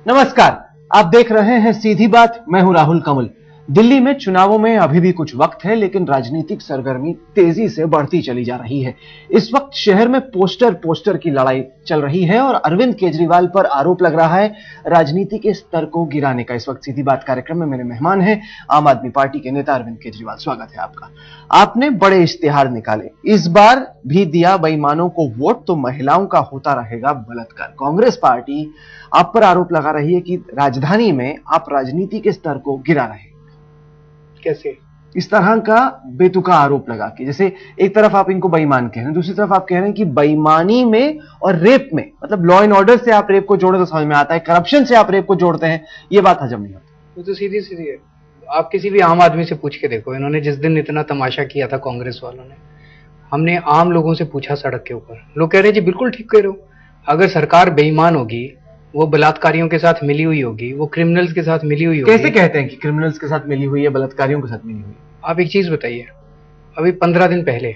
नमस्कार, आप देख रहे हैं सीधी बात। मैं हूं राहुल कमल। दिल्ली में चुनावों में अभी भी कुछ वक्त है, लेकिन राजनीतिक सरगर्मी तेजी से बढ़ती चली जा रही है। इस वक्त शहर में पोस्टर की लड़ाई चल रही है और अरविंद केजरीवाल पर आरोप लग रहा है राजनीति के स्तर को गिराने का। इस वक्त सीधी बात कार्यक्रम में मेरे मेहमान हैं आम आदमी पार्टी के नेता अरविंद केजरीवाल। स्वागत है आपका। आपने बड़े इश्तिहार निकाले, इस बार भी दिया बेईमानों को वोट तो महिलाओं का होता रहेगा बलात्कार। कांग्रेस पार्टी आप पर आरोप लगा रही है कि राजधानी में आप राजनीति के स्तर को गिरा रहे हैं। कैसे? इस तरह का बेतुका आरोप लगा के, जैसे एक तरफ आप इनको बेईमान कह रहे हैं, दूसरी तरफ आप कह रहे हैं कि बेईमानी में और रेप में, मतलब लॉ एंड ऑर्डर से आप रेप को जोड़े तो समझ में आता है, करप्शन से आप रेप को जोड़ते हैं, ये बात हजम नहीं होती। वो तो सीधी सीधी है। आप किसी भी आम आदमी से पूछ के देखो, इन्होंने जिस दिन इतना तमाशा किया था कांग्रेस वालों ने, हमने आम लोगों से पूछा सड़क के ऊपर, लोग कह रहे हैं जी बिल्कुल ठीक कह रहे हो। अगर सरकार बेईमान होगी, वो बलात्कारियों के साथ मिली हुई होगी, वो क्रिमिनल्स के साथ मिली हुई होगी। कैसे कहते हैं कि क्रिमिनल्स के साथ मिली हुई है, बलात्कारियों के साथ मिली हुई है? आप एक चीज बताइए, अभी 15 दिन पहले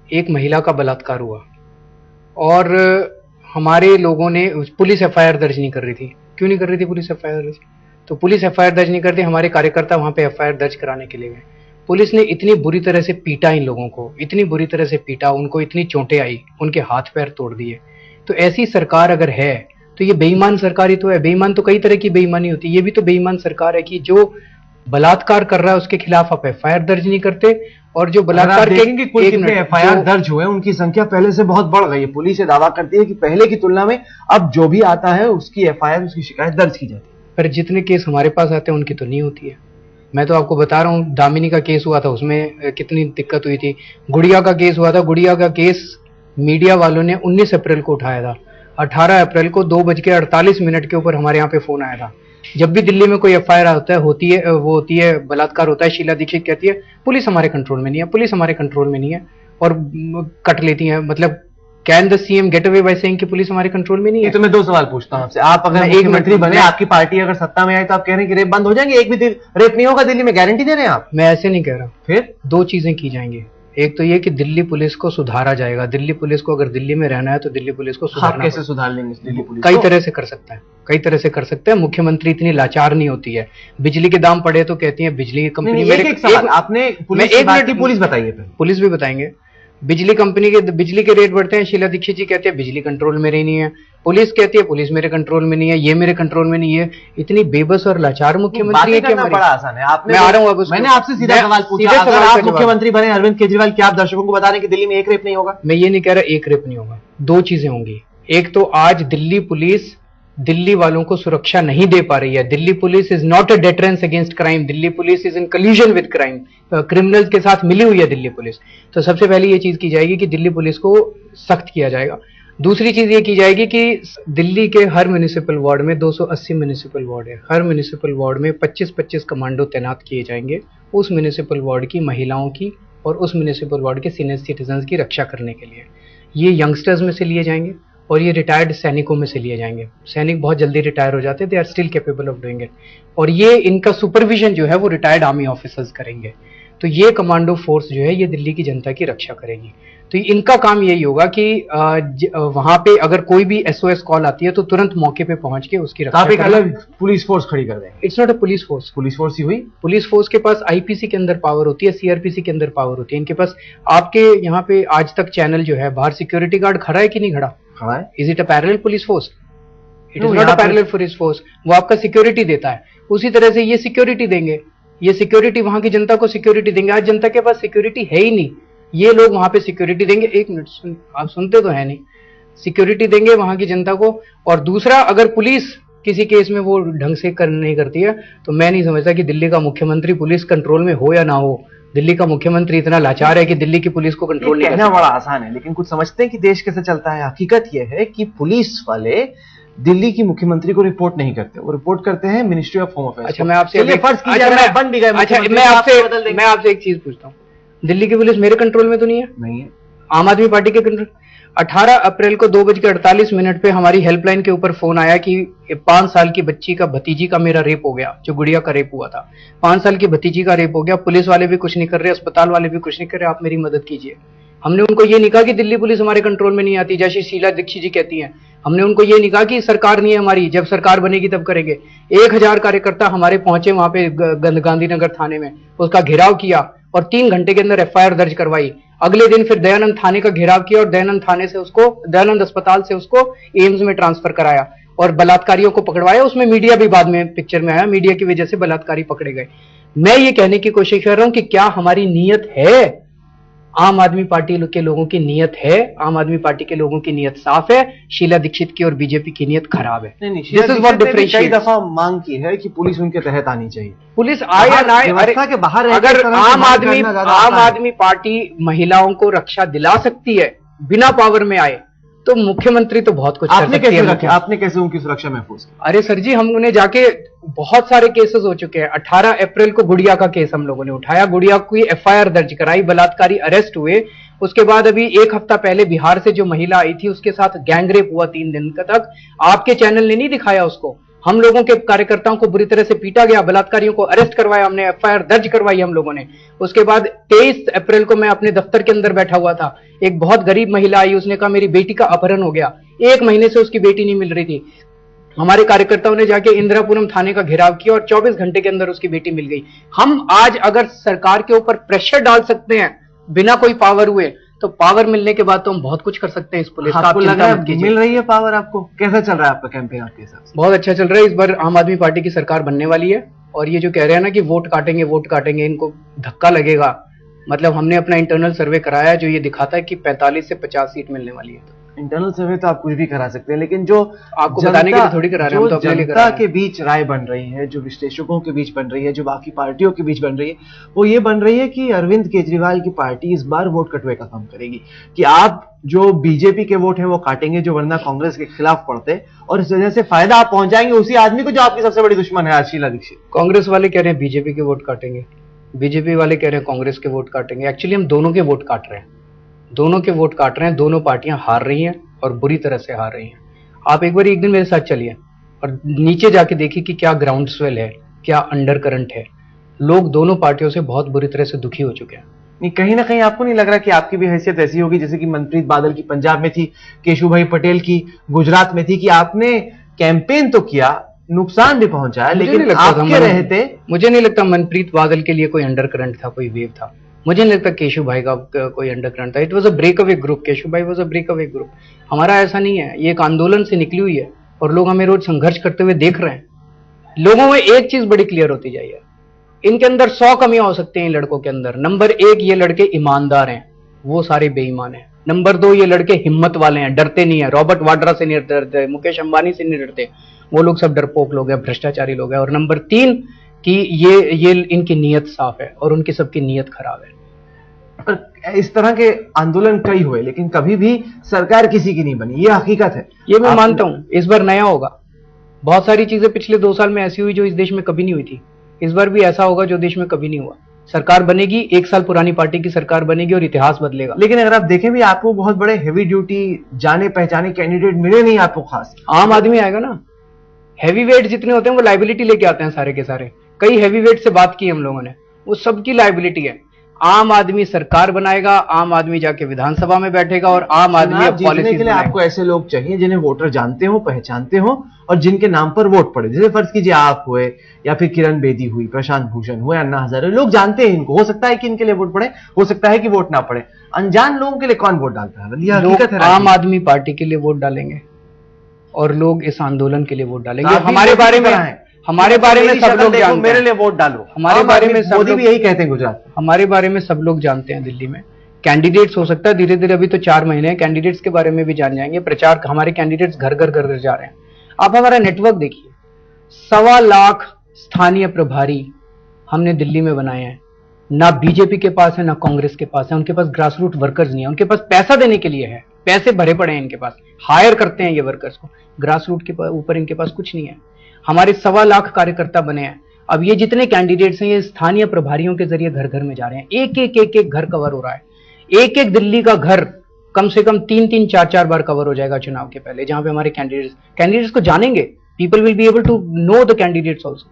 एक महिला का बलात्कार हुआ और हमारे लोगों ने, पुलिस एफआईआर दर्ज नहीं कर रही थी। क्यों नहीं कर रही थी पुलिस एफआईआर दर्ज? तो पुलिस एफआईआर दर्ज नहीं करती, हमारे कार्यकर्ता वहां पे एफआईआर दर्ज कराने के लिए गए। पुलिस ने इतनी बुरी तरह से पीटा इन लोगों को, इतनी बुरी तरह से पीटा, उनको इतनी चोटें आई, उनके हाथ पैर तोड़ दिए। तो ऐसी सरकार अगर है तो ये बेईमान सरकार ही तो है। बेईमान तो कई तरह की बेईमानी होती है, ये भी तो बेईमान सरकार है कि जो बलात्कार कर रहा है उसके खिलाफ आप एफआईआर दर्ज नहीं करते, और जो बलात्कार के कुल कितने एफआईआर दर्ज हुए, उनकी संख्या पहले से बहुत बढ़ गई है। पुलिस ये दावा करती है कि पहले की तुलना में अब जो भी आता है उसकी एफआईआर, उसकी शिकायत दर्ज की जाती है। पर जितने केस हमारे पास आते हैं उनकी तो नहीं होती है। मैं तो आपको बता रहा हूँ, दामिनी का केस हुआ था, उसमें कितनी दिक्कत हुई थी। गुड़िया का केस हुआ था, गुड़िया का केस मीडिया वालों ने 19 अप्रैल को उठाया था। 18 अप्रैल को 2:48 के ऊपर हमारे यहाँ पे फोन आया था। जब भी दिल्ली में कोई एफआईआर होती है बलात्कार होता है, शीला दीक्षित कहती है पुलिस हमारे कंट्रोल में नहीं है, पुलिस हमारे कंट्रोल में नहीं है, और कट लेती है। मतलब can the CM get away by saying कि पुलिस हमारे कंट्रोल में नहीं है? तो मैं 2 सवाल पूछता हूं आपसे। आप अगर मुख्यमंत्री बने, आपकी पार्टी अगर सत्ता में आए, तो आप कह रहे हैं कि रेप बंद हो जाएंगे, एक भी रेप नहीं होगा दिल्ली में, गारंटी दे रहे हैं आप? मैं ऐसे नहीं कह रहा। फिर 2 चीजें की जाएंगी। एक तो ये कि दिल्ली पुलिस को सुधारा जाएगा। दिल्ली पुलिस को अगर दिल्ली में रहना है तो दिल्ली पुलिस को सुधारना। कैसे सुधार लेंगे दिल्ली पुलिस? कई तरह से कर सकता है, कई तरह से कर सकते हैं। मुख्यमंत्री इतनी लाचार नहीं होती है। बिजली के दाम पड़े तो कहती है बिजली की कंपनी। आपने पुलिस बताइए, पुलिस भी बताएंगे। बिजली कंपनी के बिजली के रेट बढ़ते हैं, शीला दीक्षित जी कहती है बिजली कंट्रोल में नहीं है। पुलिस कहती है पुलिस मेरे कंट्रोल में नहीं है, ये मेरे कंट्रोल में नहीं है। इतनी बेबस और लाचार मुख्यमंत्री है कि बड़ा आसान है। मैं आ रहा हूँ, मैंने आपसे सीधा सवाल पूछा, अगर आप मुख्यमंत्री बने अरविंद केजरीवाल, क्या आप दर्शकों को बता रहे हैं कि दिल्ली में एक रेप नहीं होगा? मैं ये नहीं कह रहा एक रेप नहीं होगा, 2 चीजें होंगी। एक तो आज दिल्ली पुलिस दिल्ली वालों को सुरक्षा नहीं दे पा रही है। Delhi police is not a deterrence against crime, Delhi police is in कल्यूजन with crime, criminals के साथ मिली हुई है दिल्ली पुलिस। तो सबसे पहले ये चीज की जाएगी कि दिल्ली पुलिस को सख्त किया जाएगा। दूसरी चीज ये की जाएगी कि दिल्ली के हर म्युनिसिपल वार्ड में 280 म्युनिसिपल वार्ड है, हर म्युनिसिपल वार्ड में 25-25 कमांडो तैनात किए जाएंगे उस म्युनिसिपल वार्ड की महिलाओं की और उस म्युनिसिपल वार्ड के सीनियर सिटीजन की रक्षा करने के लिए। ये यंगस्टर्स में से लिए जाएंगे और ये रिटायर्ड सैनिकों में से लिए जाएंगे। सैनिक बहुत जल्दी रिटायर हो जाते हैं, they are still capable of doing it. और ये इनका सुपरविजन जो है वो रिटायर्ड आर्मी ऑफिसर्स करेंगे। तो ये कमांडो फोर्स जो है ये दिल्ली की जनता की रक्षा करेगी। तो इनका काम यही होगा कि वहां पे अगर कोई भी एसओएस कॉल आती है तो तुरंत मौके पे पहुंच के उसकी रक्षा। आप एक अलग पुलिस फोर्स खड़ी कर देंगे? It's not a police force. Police force ही हुई। पुलिस फोर्स के पास आईपीसी के अंदर पावर होती है, सीआरपीसी के अंदर पावर होती है। इनके पास आपके यहाँ पे आज तक चैनल जो है, बाहर सिक्योरिटी गार्ड खड़ा है कि नहीं खड़ा? खड़ा है। Is it a parallel police force? It is not a parallel police force. वो आपका सिक्योरिटी देता है, उसी तरह से ये सिक्योरिटी देंगे। ये सिक्योरिटी वहां की जनता को सिक्योरिटी देंगे। आज जनता के पास सिक्योरिटी है ही नहीं, ये लोग वहां पे सिक्योरिटी देंगे। एक मिनट आप सुनते तो है नहीं। सिक्योरिटी देंगे वहां की जनता को। और दूसरा, अगर पुलिस किसी केस में वो ढंग से नहीं करती है तो मैं नहीं समझता कि दिल्ली का मुख्यमंत्री पुलिस कंट्रोल में हो या ना हो। दिल्ली का मुख्यमंत्री इतना लाचार है कि दिल्ली की पुलिस को कंट्रोल नहीं करना बड़ा आसान है, लेकिन कुछ समझते हैं कि देश कैसे चलता है। हकीकत यह है कि पुलिस वाले दिल्ली की मुख्यमंत्री को रिपोर्ट नहीं करते, वो रिपोर्ट करते हैं मिनिस्ट्री ऑफ होम अफेयर्स। अच्छा, मैं आपसे मैं आपसे एक चीज पूछता हूँ, दिल्ली की पुलिस मेरे कंट्रोल में तो नहीं है? नहीं है। आम आदमी पार्टी के कंट्रोल। 18 अप्रैल को 2:48 पे हमारी हेल्पलाइन के ऊपर फोन आया कि 5 साल की बच्ची का, भतीजी का मेरा रेप हो गया, जो गुड़िया का रेप हुआ था। 5 साल की भतीजी का रेप हो गया, पुलिस वाले भी कुछ नहीं कर रहे, अस्पताल वाले भी कुछ नहीं कर रहे, आप मेरी मदद कीजिए। हमने उनको ये नहीं कहा कि दिल्ली पुलिस हमारे कंट्रोल में नहीं आती, जैसे शीला दीक्षित जी कहती हैं हमने उनको ये नहीं कहा कि सरकार नहीं है हमारी, जब सरकार बनेगी तब करेंगे। 1000 कार्यकर्ता हमारे पहुंचे वहां पे गांधीनगर थाने में, उसका घेराव किया और 3 घंटे के अंदर FIR दर्ज करवाई। अगले दिन फिर दयानंद थाने का घेराव किया और दयानंद थाने से उसको, दयानंद अस्पताल से उसको एम्स में ट्रांसफर कराया और बलात्कारियों को पकड़वाया। उसमें मीडिया भी बाद में पिक्चर में आया, मीडिया की वजह से बलात्कारी पकड़े गए। मैं ये कहने की कोशिश कर रहा हूं कि क्या हमारी नीयत है, आम आदमी पार्टी के लोगों की नीयत है, आम आदमी पार्टी के लोगों की नीयत साफ है, शीला दीक्षित की और बीजेपी की नीयत खराब है। नहीं, शीला दीक्षित ने कई दफा मांग की है कि पुलिस उनके तहत आनी चाहिए, पुलिस आए या ना आए, अगर आम आदमी पार्टी महिलाओं को रक्षा दिला सकती है बिना पावर में आए, तो मुख्यमंत्री तो बहुत कुछ कर सकती है। आपने कैसे उनकी सुरक्षा महफूज की? अरे सर जी, हम उन्हें जाके बहुत सारे केसेस हो चुके हैं। 18 अप्रैल को गुड़िया का केस हम लोगों ने उठाया, गुड़िया की FIR दर्ज कराई, बलात्कारी अरेस्ट हुए। उसके बाद अभी 1 हफ्ता पहले बिहार से जो महिला आई थी उसके साथ गैंगरेप हुआ 3 दिन तक, आपके चैनल ने नहीं दिखाया उसको। हम लोगों के कार्यकर्ताओं को बुरी तरह से पीटा गया, बलात्कारियों को अरेस्ट करवाया हमने, FIR दर्ज करवाई हम लोगों ने। उसके बाद 23 अप्रैल को मैं अपने दफ्तर के अंदर बैठा हुआ था, एक बहुत गरीब महिला आई, उसने कहा मेरी बेटी का अपहरण हो गया, 1 महीने से उसकी बेटी नहीं मिल रही थी। हमारे कार्यकर्ताओं ने जाके इंदिरापुरम थाने का घेराव किया और 24 घंटे के अंदर उसकी बेटी मिल गई। हम आज अगर सरकार के ऊपर प्रेशर डाल सकते हैं बिना कोई पावर हुए, तो पावर मिलने के बाद तो हम बहुत कुछ कर सकते हैं इस पुलिस का। आपको लग रहा है मिल रही है पावर आपको? कैसा चल रहा है आपका कैंपेन आपके हिसाब से? बहुत अच्छा चल रहा है। इस बार आम आदमी पार्टी की सरकार बनने वाली है और ये जो कह रहे हैं ना कि वोट काटेंगे वोट काटेंगे, इनको धक्का लगेगा। मतलब हमने अपना इंटरनल सर्वे कराया जो ये दिखाता है कि 45 से 50 सीट मिलने वाली है। इंटरनल सर्वे तो आप कुछ भी करा सकते हैं, लेकिन जो आपको बताने के लिए थोड़ी करा रहे हैं, हम तो अपने लिए करा रहे हैं। जनता के बीच राय बन रही है, जो विश्लेषकों के बीच बन रही है, जो बाकी पार्टियों के बीच बन रही है, वो ये बन रही है कि अरविंद केजरीवाल की पार्टी इस बार वोट कटवे का काम करेगी, कि आप जो बीजेपी के वोट है वो काटेंगे जो वरना कांग्रेस के खिलाफ पड़ते, और इस वजह से फायदा आप पहुंचाएंगे उसी आदमी को जो आपकी सबसे बड़ी दुश्मन है, शीला दीक्षित। कांग्रेस वाले कह रहे हैं बीजेपी के वोट काटेंगे, बीजेपी वाले कह रहे हैं कांग्रेस के वोट काटेंगे। एक्चुअली हम दोनों के वोट काट रहे हैं, दोनों के वोट काट रहे हैं। दोनों पार्टियां हार रही हैं और बुरी तरह से हार रही हैं। आप एक बार एक दिन मेरे साथ चलिए और नीचे जाके देखिए कि क्या ग्राउंड स्वेल है, क्या अंडर करंट है। लोग दोनों पार्टियों से बहुत बुरी तरह से दुखी हो चुके हैं। नहीं, कहीं ना कहीं आपको नहीं लग रहा कि आपकी भी हैसियत ऐसी होगी जैसे कि मनप्रीत बादल की पंजाब में थी, केशुभाई पटेल की गुजरात में थी, कि आपने कैंपेन तो किया, नुकसान भी पहुंचाया, लेकिन आपके रहते मुझे नहीं लगता मनप्रीत बादल के लिए कोई अंडर करंट था, कोई वेव था। मुझे नहीं लगता केशु भाई का कोई अंडर करंट था। It was a breakaway group, Keshu bhai was a breakaway group. हमारा ऐसा नहीं है, ये एक आंदोलन से निकली हुई है और लोग हमें रोज संघर्ष करते हुए देख रहे हैं। लोगों में एक चीज बड़ी क्लियर होती जाए, इनके अंदर 100 कमियां हो सकती हैं इन लड़कों के अंदर। नंबर 1, ये लड़के ईमानदार हैं, वो सारे बेईमान हैं। नंबर 2, ये लड़के हिम्मत वाले हैं, डरते नहीं है, रॉबर्ट वाड्रा से नहीं डरते, मुकेश अंबानी से नहीं डरते, वो लोग सब डरपोक लोग हैं, भ्रष्टाचारी लोग हैं। और नंबर 3 कि ये इनकी नीयत साफ है और उनकी सबकी नीयत खराब है। पर इस तरह के आंदोलन कई हुए, लेकिन कभी भी सरकार किसी की नहीं बनी, ये हकीकत है। ये मैं मानता हूं, इस बार नया होगा। बहुत सारी चीजें पिछले 2 साल में ऐसी हुई जो इस देश में कभी नहीं हुई थी, इस बार भी ऐसा होगा जो देश में कभी नहीं हुआ। सरकार बनेगी, 1 साल पुरानी पार्टी की सरकार बनेगी और इतिहास बदलेगा। लेकिन अगर आप देखें भी, आपको बहुत बड़े हेवी ड्यूटी जाने पहचाने कैंडिडेट मिले नहीं आपको खास। आम आदमी आएगा ना, हैवी वेट जितने होते हैं वो लाइबिलिटी लेके आते हैं सारे के सारे। कई हैवी वेट से बात की हम लोगों ने, वो सबकी लाइबिलिटी है। आम आदमी सरकार बनाएगा, आम आदमी जाके विधानसभा में बैठेगा और आम आदमी पॉलिसी के लिए आपको ऐसे लोग चाहिए जिन्हें वोटर जानते हो, पहचानते हो और जिनके नाम पर वोट पड़े। जैसे फर्ज कीजिए आप हुए या फिर किरण बेदी हुई, प्रशांत भूषण हुए, अन्ना हजारे, लोग जानते हैं इनको, हो सकता है कि इनके लिए वोट पड़े, हो सकता है कि वोट ना पड़े। अनजान लोगों के लिए कौन वोट डालता है? लोग आम आदमी पार्टी के लिए वोट डालेंगे और लोग इस आंदोलन के लिए वोट डालेंगे। हमारे बारे में सब लोग जानते हैं, मेरे लिए वोट डालो। हमारे बारे में मोदी भी यही कहते हैं गुजरात। हमारे बारे में सब लोग जानते हैं। दिल्ली में कैंडिडेट्स हो सकता है धीरे धीरे, अभी तो 4 महीने हैं, कैंडिडेट्स के बारे में भी जान जाएंगे। प्रचार, हमारे कैंडिडेट्स घर घर जा रहे हैं। आप हमारा नेटवर्क देखिए, 1.25 लाख स्थानीय प्रभारी हमने दिल्ली में बनाए हैं। ना बीजेपी के पास है ना कांग्रेस के पास है, उनके पास ग्रास रूट वर्कर्स नहीं है, उनके पास पैसा देने के लिए है, पैसे भरे पड़े हैं इनके पास, हायर करते हैं ये वर्कर्स को, ग्रास रूट के ऊपर इनके पास कुछ नहीं है। हमारे 1.25 लाख कार्यकर्ता बने हैं। अब ये जितने कैंडिडेट्स हैं ये स्थानीय प्रभारियों के जरिए घर घर में जा रहे हैं। एक घर कवर हो रहा है। एक दिल्ली का घर कम से कम 3-3, 4-4 बार कवर हो जाएगा चुनाव के पहले, जहां पे हमारे कैंडिडेट्स को जानेंगे। People will be able to know the candidates also.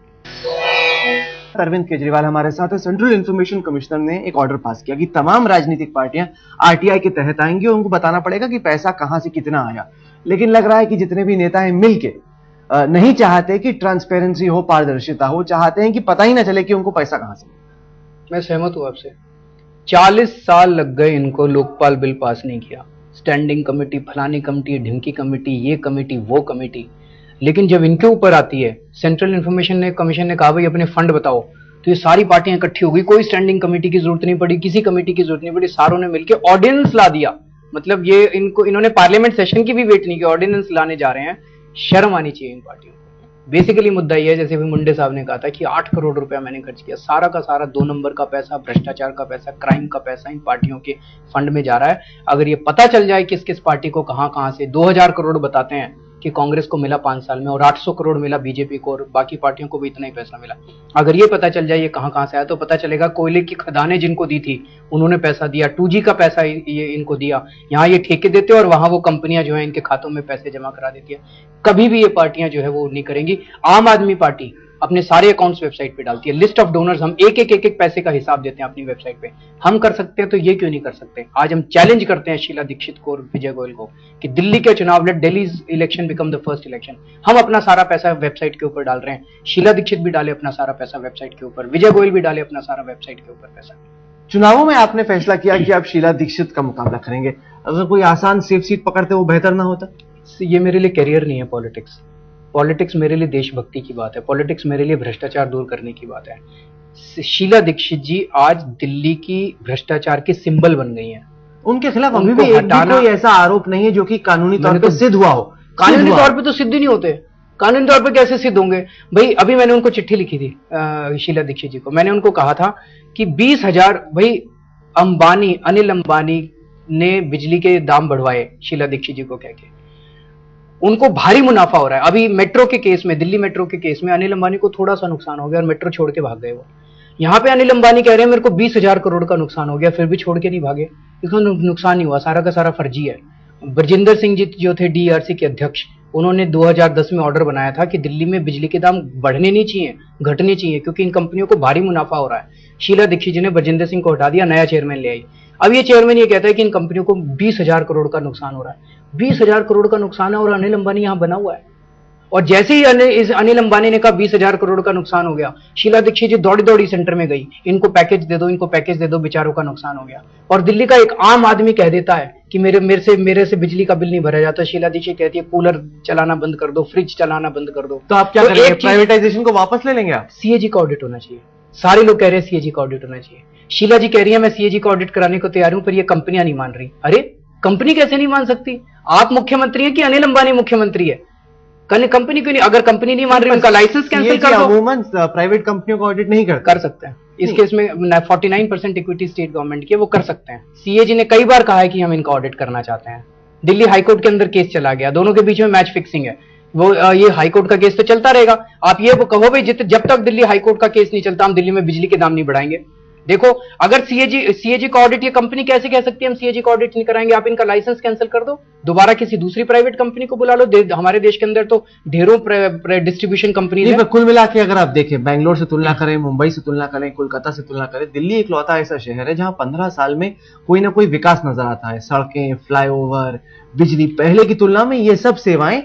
Arvind Kejriwal हमारे साथ है। सेंट्रल इंफॉर्मेशन कमिश्नर ने एक ऑर्डर पास किया कि तमाम राजनीतिक पार्टियां आरटीआई के तहत आएंगी और उनको बताना पड़ेगा कि पैसा कहां से कितना आया। लेकिन लग रहा है कि जितने भी नेता हैं मिलके नहीं चाहते कि ट्रांसपेरेंसी हो, पारदर्शिता हो, चाहते हैं कि पता ही ना चले कि उनको पैसा कहां से। मैं सहमत हूं आपसे। 40 साल लग गए इनको लोकपाल बिल पास नहीं किया, स्टैंडिंग कमेटी, फलानी कमेटी, ढिमकी कमेटी, ये कमेटी, वो कमेटी। लेकिन जब इनके ऊपर आती है, सेंट्रल इंफॉर्मेशन कमीशन ने कहा भाई अपने फंड बताओ, तो ये सारी पार्टियां इकट्ठी हो गई, कोई स्टैंडिंग कमेटी की जरूरत नहीं पड़ी, किसी कमेटी की जरूरत नहीं पड़ी, सारों ने मिलकर ऑर्डिनेंस ला दिया। मतलब ये इन्होंने पार्लियामेंट सेशन की भी वेट नहीं की, ऑर्डिनेंस लाने जा रहे हैं। शर्म आनी चाहिए इन पार्टियों को। बेसिकली मुद्दा यह है, जैसे भी मुंडे साहब ने कहा था कि 8 करोड़ रुपया मैंने खर्च किया, सारा का सारा 2 नंबर का पैसा, भ्रष्टाचार का पैसा, क्राइम का पैसा इन पार्टियों के फंड में जा रहा है। अगर ये पता चल जाए किस किस पार्टी को कहां से 2000 करोड़ बताते हैं कि कांग्रेस को मिला 5 साल में और 800 करोड़ मिला बीजेपी को और बाकी पार्टियों को भी इतना ही पैसा मिला, अगर ये पता चल जाए ये कहां से आया, तो पता चलेगा कोयले की खदानें जिनको दी थी उन्होंने पैसा दिया, 2G का पैसा ये इनको दिया, यहाँ ये ठेके देते और वहां वो कंपनियां जो है इनके खातों में पैसे जमा करा देती है। कभी भी ये पार्टियां जो है वो नहीं करेंगी। आम आदमी पार्टी अपने सारे अकाउंट्स वेबसाइट पे डालती है, लिस्ट ऑफ डोनर्स, हम एक एक पैसे का हिसाब देते हैं अपनी वेबसाइट पे। हम कर सकते हैं तो ये क्यों नहीं कर सकते? आज हम चैलेंज करते हैं शीला दीक्षित को और विजय गोयल को कि दिल्ली के चुनाव, let Delhi election become the first election. हम अपना सारा पैसा वेबसाइट के ऊपर डाल रहे हैं, शीला दीक्षित भी डाले अपना सारा पैसा वेबसाइट के ऊपर, विजय गोयल भी डाले अपना सारा वेबसाइट के ऊपर पैसा। चुनावों में आपने फैसला किया कि आप शीला दीक्षित का मुकाबला करेंगे, अगर कोई आसान सेफ सीट पकड़ते वो बेहतर ना होता? ये मेरे लिए करियर नहीं है पॉलिटिक्स। पॉलिटिक्स मेरे लिए देशभक्ति की बात है, पॉलिटिक्स मेरे लिए भ्रष्टाचार दूर करने की बात है। शीला दीक्षित जी आज दिल्ली की भ्रष्टाचार की सिंबल बन गई हैं। उनके खिलाफ अभी भी एक भी कोई ऐसा आरोप नहीं है जो कि कानूनी तौर पर सिद्ध हुआ हो। कानूनी तौर पे तो सिद्ध ही नहीं होते, कानूनी तौर पे कैसे सिद्ध होंगे भाई? अभी मैंने उनको चिट्ठी लिखी थी शीला दीक्षित जी को, मैंने उनको कहा था कि 20,000 भाई अंबानी, अनिल अंबानी ने बिजली के दाम बढ़वाए शीला दीक्षित जी को कह के, उनको भारी मुनाफा हो रहा है। अभी मेट्रो के केस में, दिल्ली मेट्रो के केस में अनिल अंबानी को थोड़ा सा नुकसान हो गया और मेट्रो छोड़ के भाग गए वो। यहाँ पे अनिल अंबानी कह रहे हैं मेरे को 20,000 करोड़ का नुकसान हो गया, फिर भी छोड़ के नहीं भागे। इसका नुकसान नहीं हुआ, सारा का सारा फर्जी है। ब्रजिंदर सिंह जी जो थे डीआरसी के अध्यक्ष, उन्होंने 2010 में ऑर्डर बनाया था कि दिल्ली में बिजली के दाम बढ़ने नहीं चाहिए, घटने चाहिए, क्योंकि इन कंपनियों को भारी मुनाफा हो रहा है। शीला दीक्षित जी ने ब्रजिंदर सिंह को हटा दिया, नया चेयरमैन ले आई। अब ये चेयरमैन ये कहता है कि इन कंपनियों को 20,000 करोड़ का नुकसान हो रहा है। 20,000 करोड़ का नुकसान है और अनिल अंबानी यहां बना हुआ है। और जैसे ही अनिल अंबानी ने कहा 20,000 करोड़ का नुकसान हो गया, शीला दीक्षित जी दौड़ी दौड़ी सेंटर में गई, इनको पैकेज दे दो, इनको पैकेज दे दो, बेचारों का नुकसान हो गया। और दिल्ली का एक आम आदमी कह देता है कि मेरे से बिजली का बिल नहीं भरा जाता, शीला दीक्षित कहती है कूलर चलाना बंद कर दो, फ्रिज चलाना बंद कर दो। तो आप क्या करेंगे? प्राइवेटाइजेशन को वापस ले लेंगे आप? सीएजी का ऑडिट होना चाहिए। सारे लोग कह रहे हैं सीएजी का ऑडिट होना चाहिए। शीला जी कह रही है मैं सीएजी का ऑडिट कराने को तैयार हूं, पर ये कंपनियां नहीं मान रही। अरे कंपनी कैसे नहीं मान सकती? आप मुख्यमंत्री है कि अनिल अंबानी मुख्यमंत्री है? कंपनी क्यों नहीं? अगर कंपनी नहीं मान रही, उनका लाइसेंस कैंसिल कर दो। अमूमन प्राइवेट कंपनियों का ऑडिट नहीं कर सकते हैं। इस केस में 49% इक्विटी स्टेट गवर्नमेंट की है, वो कर सकते हैं। सीएजी ने कई बार कहा है कि हम इनका ऑडिट करना चाहते हैं। दिल्ली हाईकोर्ट के अंदर केस चला गया, दोनों के बीच में मैच फिक्सिंग है। वो ये हाईकोर्ट का केस तो चलता रहेगा। आप ये कहो भाई जब तक दिल्ली हाईकोर्ट का केस नहीं चलता हम दिल्ली में बिजली के दाम नहीं बढ़ाएंगे। देखो अगर सीएजी का ऑडिट, ये कंपनी कैसे कह सकती है हम सीएजी का ऑडिट नहीं कराएंगे? आप इनका लाइसेंस कैंसिल कर दो, दोबारा किसी दूसरी प्राइवेट कंपनी को बुला लो। हमारे देश के अंदर तो ढेरों डिस्ट्रीब्यूशन कंपनी है। कुल मिला के अगर आप देखें, बैंगलोर से तुलना करें, मुंबई से तुलना करें, कोलकाता से तुलना करें, दिल्ली इकलौता ऐसा शहर है जहां 15 साल में कोई ना कोई विकास नजर आता है। सड़कें, फ्लाईओवर, बिजली, पहले की तुलना में ये सब सेवाएं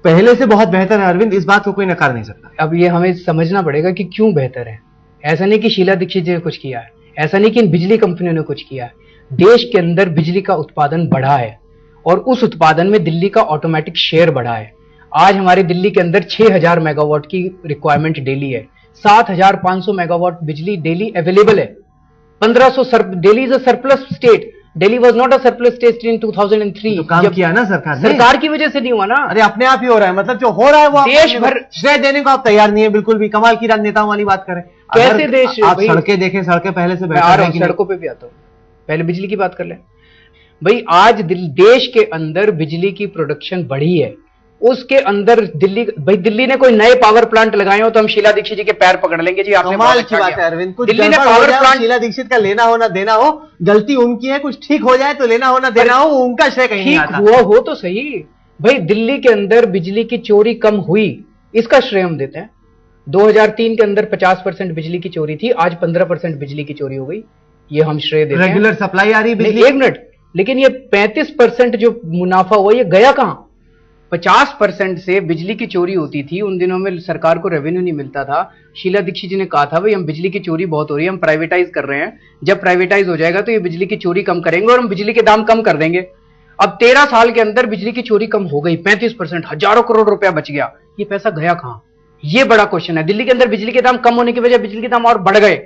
पहले से बहुत बेहतर है। अरविंद, इस बात को कोई नकार नहीं सकता। अब ये हमें समझना पड़ेगा कि क्यों बेहतर है। ऐसा नहीं कि शीला दीक्षित जी ने कुछ किया है, ऐसा नहीं कि इन बिजली कंपनियों ने कुछ किया है। देश के अंदर बिजली का उत्पादन बढ़ा है और उस उत्पादन में दिल्ली का ऑटोमेटिक शेयर बढ़ा है। आज हमारे दिल्ली के अंदर 6,000 मेगावाट की रिक्वायरमेंट डेली है, 7,500 मेगावाट बिजली डेली अवेलेबल है। 1500 Delhi is a surplus state. Delhi was not a surplus state in 2003। तो काम किया ना सरकार ने। सरकार की वजह से नहीं हुआ ना। अरे अपने आप ही हो रहा है, मतलब जो हो रहा है वो देश भर श्रेय देने को आप तैयार नहीं है बिल्कुल भी। कमाल की राजनेताओं वाली बात करें। कैसे देश, आप सड़कें देखें, सड़कें पहले से बेहतर हैं। सड़कों पे भी आता हूं, पहले बिजली की बात कर लें भाई। आज देश के अंदर बिजली की प्रोडक्शन बढ़ी है, उसके अंदर दिल्ली ने कोई नए पावर प्लांट लगाए हो तो हम शीला दीक्षित जी के पैर पकड़ लेंगे जी आपने कमाल की बात है अरविंद। कुछ दिल्ली ने पावर प्लांट, शीला दीक्षित का लेना हो ना देना हो, गलती उनकी है। कुछ ठीक हो जाए तो लेना हो ना देना हो, उनका श्रेय कहीं नहीं आता। हुआ हो तो सही भाई। दिल्ली के अंदर बिजली की चोरी कम हुई, इसका श्रेय हम देते हैं। 2003 के अंदर 50% बिजली की चोरी थी, आज 15% बिजली की चोरी हो गई, ये हम श्रेय देते हैं। रेगुलर सप्लाई आ रही बिजली। एक मिनट, लेकिन ये 35% जो मुनाफा हुआ ये गया कहां? 50% से बिजली की चोरी होती थी। उन दिनों में सरकार को रेवेन्यू नहीं मिलता था। शीला दीक्षित जी ने कहा था भाई हम बिजली की चोरी बहुत हो रही है, हम प्राइवेटाइज कर रहे हैं, जब प्राइवेटाइज हो जाएगा तो ये बिजली की चोरी कम करेंगे और हम बिजली के दाम कम कर देंगे। अब 13 साल के अंदर बिजली की चोरी कम हो गई, 35%, हजारों करोड़ रुपया बच गया। ये पैसा गया कहां? ये बड़ा क्वेश्चन है। दिल्ली के अंदर बिजली के दाम कम होने की वजह बिजली के दाम और बढ़ गए,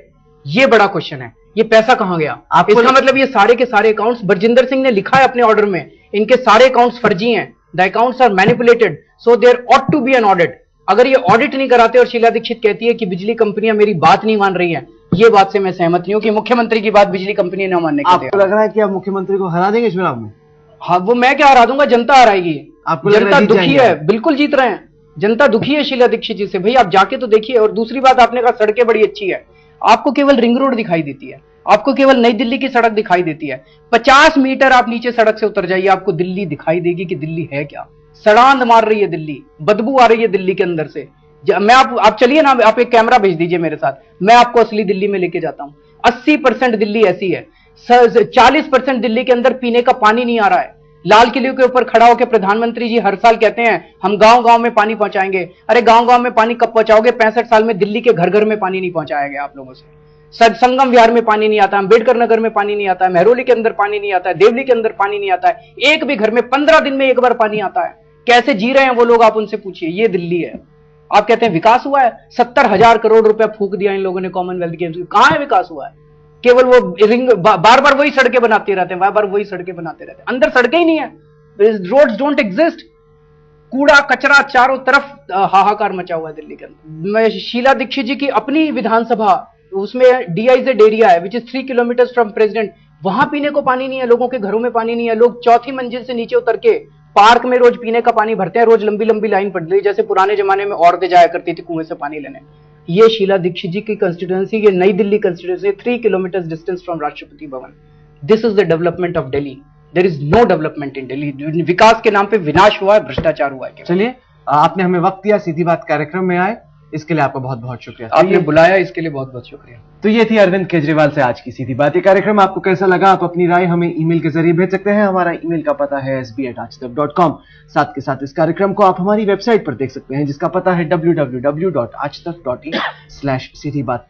ये बड़ा क्वेश्चन है। ये पैसा कहां गया? इसका मतलब ये सारे के सारे अकाउंट्स, बरजिंदर सिंह ने लिखा है अपने ऑर्डर में, इनके सारे अकाउंट्स फर्जी हैं, the accounts are manipulated, so there ought to be an audit. अगर ये ऑडिट नहीं कराते और शीला दीक्षित कहती है कि बिजली कंपनियां मेरी बात नहीं मान रही हैं, ये बात से मैं सहमत नहीं हूं कि मुख्यमंत्री की बात बिजली कंपनी न मानने की। आपको लग रहा है कि आप मुख्यमंत्री को हरा देंगे चुनाव में? हाँ, वो मैं क्या हरा दूंगा, जनता हराएगी। जनता दुखी है, बिल्कुल जीत रहे हैं। जनता दुखी है शीला दीक्षित जी से, भाई आप जाके तो देखिए। और दूसरी बात, आपने कहा सड़कें बड़ी अच्छी है, आपको केवल रिंग रोड दिखाई देती है, आपको केवल नई दिल्ली की सड़क दिखाई देती है। 50 मीटर आप नीचे सड़क से उतर जाइए, आपको दिल्ली दिखाई देगी कि दिल्ली है क्या। सड़ांध मार रही है दिल्ली, बदबू आ रही है दिल्ली के अंदर से। मैं आप चलिए ना, आप एक कैमरा भेज दीजिए मेरे साथ, मैं आपको असली दिल्ली में लेके जाता हूं। 80% दिल्ली ऐसी है, 40% दिल्ली के अंदर पीने का पानी नहीं आ रहा है। लाल किले के ऊपर खड़ा होकर प्रधानमंत्री जी हर साल कहते हैं हम गांव गांव में पानी पहुंचाएंगे। अरे गांव गांव में पानी कब पहुंचाओगे? 65 साल में दिल्ली के घर घर में पानी नहीं पहुंचाया गया आप लोगों से। संगम विहार में पानी नहीं आता, अम्बेडकर नगर में पानी नहीं आता है, महरौली के अंदर पानी नहीं आता है, देवली के अंदर पानी नहीं आता है। एक भी घर में 15 दिन में एक बार पानी आता है। कैसे जी रहे हैं वो लोग, आप उनसे पूछिए। ये दिल्ली है। आप कहते हैं विकास हुआ है, 70,000 करोड़ रुपया फूंक दिया इन लोगों ने कॉमनवेल्थ गेम्स। कहां है विकास हुआ है? केवल वो बार बार वही सड़कें बनाते रहते हैं, बार बार वही सड़कें बनाते रहते हैं, अंदर सड़कें ही नहीं है। Roads don't exist. कूड़ा कचरा चारों तरफ, हाहाकार मचा हुआ है दिल्ली के अंदर। शीला दीक्षित जी की अपनी विधानसभा, उसमें डीआईजेड एरिया है which is 3 kilometre from president, वहां पीने को पानी नहीं है, लोगों के घरों में पानी नहीं है। लोग चौथी मंजिल से नीचे उतर के पार्क में रोज पीने का पानी भरते हैं, रोज लंबी लंबी लाइन पड़ती है, जैसे पुराने जमाने में औरतें जाया करती थी कुएं से पानी लेने। ये शीला दीक्षित जी की कंस्टिट्यूएंसी, ये नई Delhi constituency, 3 kilometre distance from Rashtrapati Bhavan. This is the development of Delhi. There is no development in Delhi. विकास के नाम पे विनाश हुआ है, भ्रष्टाचार हुआ है। चलिए, आपने हमें वक्त दिया, सीधी बात कार्यक्रम में आए, इसके लिए आपका बहुत बहुत शुक्रिया। आपने बुलाया, इसके लिए बहुत बहुत शुक्रिया। तो ये थी अरविंद केजरीवाल से आज की सीधी बात। ये कार्यक्रम आपको कैसा लगा? आप अपनी राय हमें ईमेल के jariए भेज सकते हैं। हमारा ईमेल का पता है sb@aajtak.com। साथ के साथ इस कार्यक्रम को आप हमारी वेबसाइट पर देख सकते हैं, जिसका पता है www.aajtak.in/सीधी बात।